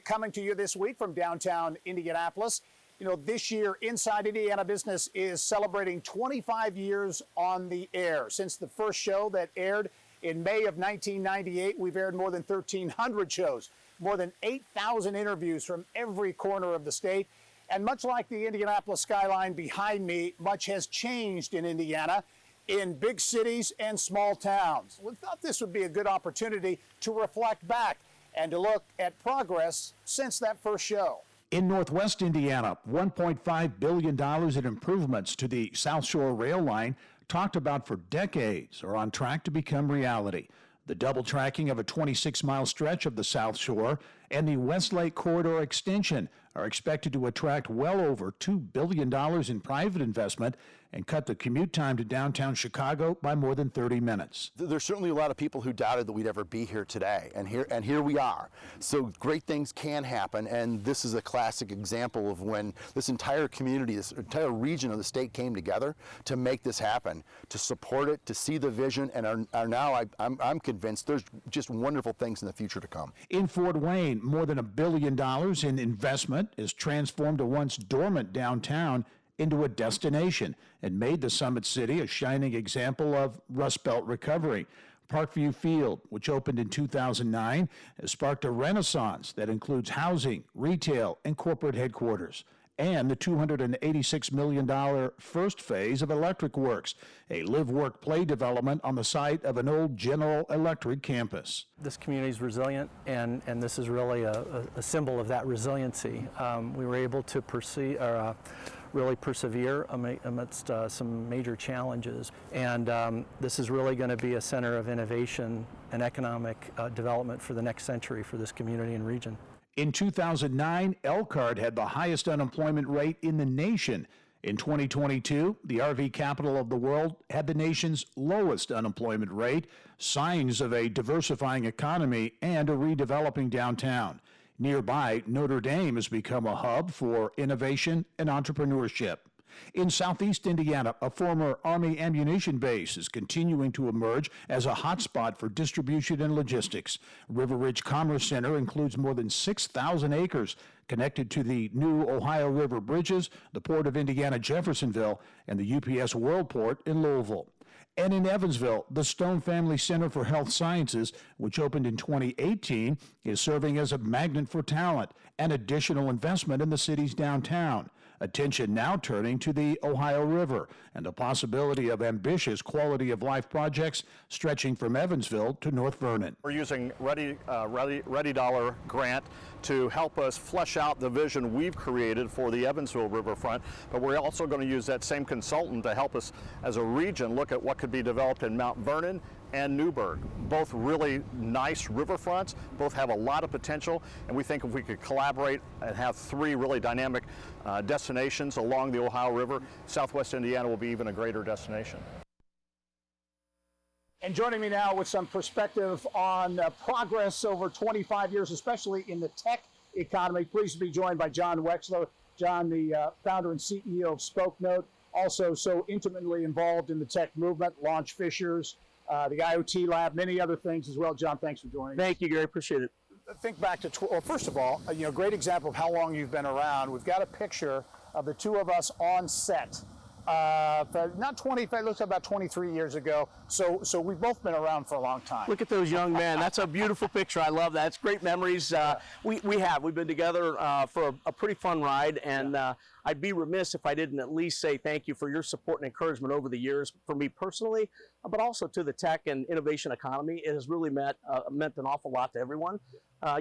Coming to you this week from downtown Indianapolis. You know, this year, Inside Indiana Business is celebrating 25 years on the air. Since the first show that aired in May of 1998, we've aired more than 1,300 shows, more than 8,000 interviews from every corner of the state. And much like the Indianapolis skyline behind me, much has changed in Indiana, in big cities and small towns. We thought this would be a good opportunity to reflect back and to look at progress since that first show. In Northwest Indiana, $1.5 billion in improvements to the South Shore rail line, talked about for decades, are on track to become reality. The double tracking of a 26-mile stretch of the South Shore and the Westlake Corridor extension are expected to attract well over $2 billion in private investment and cut the commute time to downtown Chicago by more than 30 minutes. There's certainly a lot of people who doubted that we'd ever be here today, and here we are. So great things can happen, and this is a classic example of when this entire community, this entire region of the state came together to make this happen, to support it, to see the vision, and are now, I'm convinced, there's just wonderful things in the future to come. In Fort Wayne, more than $1 billion in investment has transformed a once dormant downtown into a destination and made the Summit City a shining example of Rust Belt recovery. Parkview Field, which opened in 2009, has sparked a renaissance that includes housing, retail, and corporate headquarters. And the $286 million first phase of Electric Works, a live-work-play development on the site of an old General Electric campus. This community is resilient, and this is really a symbol of that resiliency. We were able to really persevere amidst some major challenges, and this is really going to be a center of innovation and economic development for the next century for this community and region. In 2009, Elkhart had the highest unemployment rate in the nation. In 2022, the RV capital of the world had the nation's lowest unemployment rate, signs of a diversifying economy and a redeveloping downtown. Nearby, Notre Dame has become a hub for innovation and entrepreneurship. In southeast Indiana, a former Army ammunition base is continuing to emerge as a hotspot for distribution and logistics. River Ridge Commerce Center includes more than 6,000 acres connected to the new Ohio River bridges, the Port of Indiana Jeffersonville, and the UPS Worldport in Louisville. And in Evansville, the Stone Family Center for Health Sciences, which opened in 2018, is serving as a magnet for talent and additional investment in the city's downtown. Attention now turning to the Ohio River and the possibility of ambitious quality of life projects stretching from Evansville to North Vernon. We're using Ready Dollar grant to help us flesh out the vision we've created for the Evansville riverfront, but we're also going to use that same consultant to help us as a region look at what could be developed in Mount Vernon and Newburgh. Both really nice riverfronts, both have a lot of potential, and we think if we could collaborate and have three really dynamic destinations along the Ohio River, Southwest Indiana will be even a greater destination. And joining me now with some perspective on progress over 25 years, especially in the tech economy, pleased to be joined by John Wechsler. John, the founder and CEO of Spokenote, also so intimately involved in the tech movement, Launch Fishers, the IoT Lab, many other things as well. John, thanks for joining us. Thank you, Gary. Appreciate it. Think back to, well, first of all, great example of how long you've been around. We've got a picture of the two of us on set. Not 20, it looks like about 23 years ago. So we've both been around for a long time. Look at those young men. That's a beautiful picture. I love that. It's great memories. We've been together for a pretty fun ride, and I'd be remiss if I didn't at least say thank you for your support and encouragement over the years for me personally, but also to the tech and innovation economy. It has really meant an awful lot to everyone.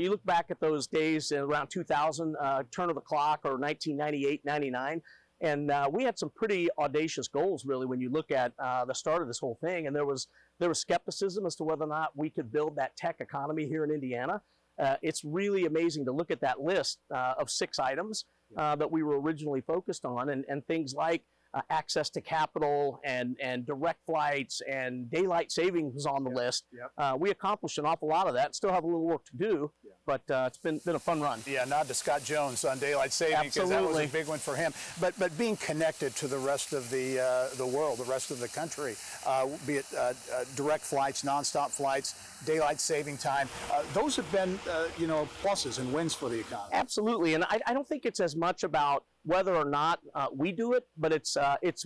You look back at those days around 2000, turn of the clock, or 1998, 99, and we had some pretty audacious goals, really, when you look at the start of this whole thing. And there was skepticism as to whether or not we could build that tech economy here in Indiana. It's really amazing to look at that list of 6 items that we were originally focused on, and things like access to capital and direct flights and daylight savings on the list. We accomplished an awful lot of that. Still have a little work to do, but it's been a fun run. Yeah, nod to Scott Jones on daylight saving, because that was a big one for him. But being connected to the rest of the world, the rest of the country, be it direct flights, nonstop flights, daylight saving time, those have been pluses and wins for the economy. Absolutely, and I don't think it's as much about whether or not we do it, but it's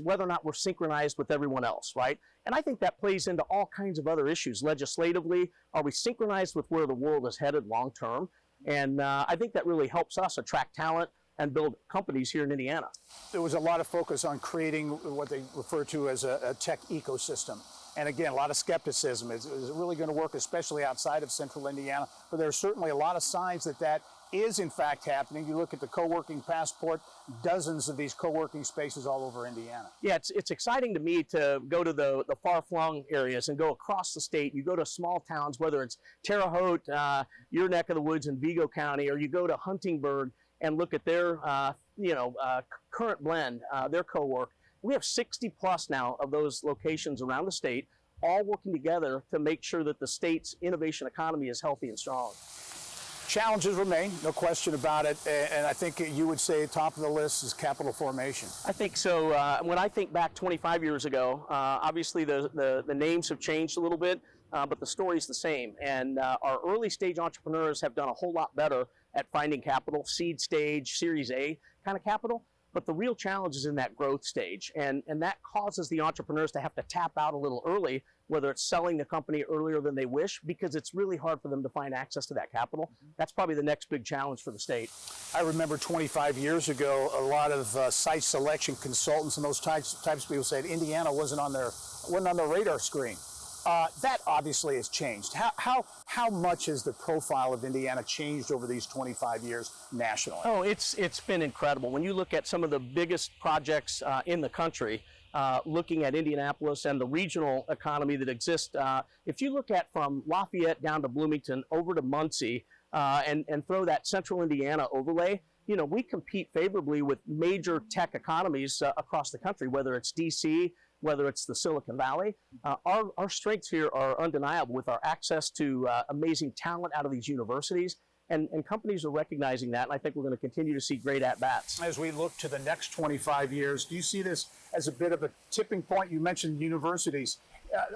whether or not we're synchronized with everyone else, right? And I think that plays into all kinds of other issues. Legislatively, are we synchronized with where the world is headed long term? And I think that really helps us attract talent and build companies here in Indiana. There was a lot of focus on creating what they refer to as a tech ecosystem. And again, a lot of skepticism. Is it really going to work, especially outside of central Indiana? But there are certainly a lot of signs that is in fact happening. You look at the co-working passport, dozens of these co-working spaces all over Indiana. Yeah, it's exciting to me to go to the far-flung areas and go across the state. You go to small towns, whether it's Terre Haute, your neck of the woods in Vigo County, or you go to Huntingburg and look at their current blend, their co-work. We have 60 plus now of those locations around the state, all working together to make sure that the state's innovation economy is healthy and strong. Challenges remain, no question about it, and I think you would say top of the list is capital formation. I think so. When I think back 25 years ago, obviously the names have changed a little bit, but the story's the same. And our early stage entrepreneurs have done a whole lot better at finding capital, seed stage, Series A kind of capital. But the real challenge is in that growth stage, and that causes the entrepreneurs to have to tap out a little early, whether it's selling the company earlier than they wish, because it's really hard for them to find access to that capital. That's probably the next big challenge for the state. I remember 25 years ago, a lot of site selection consultants and those types of people said Indiana wasn't on their radar screen. That obviously has changed. How much has the profile of Indiana changed over these 25 years nationally? Oh, it's been incredible. When you look at some of the biggest projects in the country, looking at Indianapolis and the regional economy that exists, if you look at from Lafayette down to Bloomington over to Muncie and throw that central Indiana overlay, we compete favorably with major tech economies across the country, whether it's DC, whether it's the Silicon Valley. Our strengths here are undeniable with our access to amazing talent out of these universities, and companies are recognizing that, and I think we're going to continue to see great at-bats. As we look to the next 25 years, do you see this as a bit of a tipping point? You mentioned universities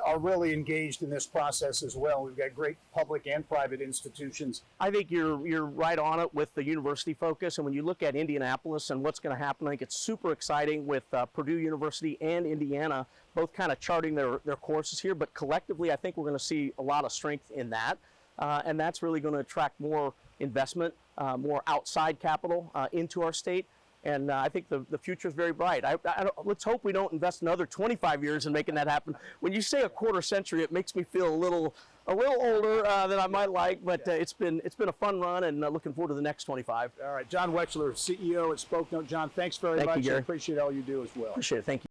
are really engaged in this process as well. We've got great public and private institutions. I think you're right on it with the university focus, and when you look at Indianapolis and what's going to happen, I think it's super exciting with Purdue University and Indiana both kind of charting their courses here, but collectively I think we're going to see a lot of strength in that, and that's really going to attract more investment, more outside capital into our state. And I think the future is very bright. Let's hope we don't invest another 25 years in making that happen. When you say a quarter century, it makes me feel a little older than I might like, but it's been a fun run, and looking forward to the next 25. All right, John Wechsler, CEO at Spokenote. John, thanks very much. Thank you, Gerry. I appreciate all you do as well. Appreciate it. Thank you.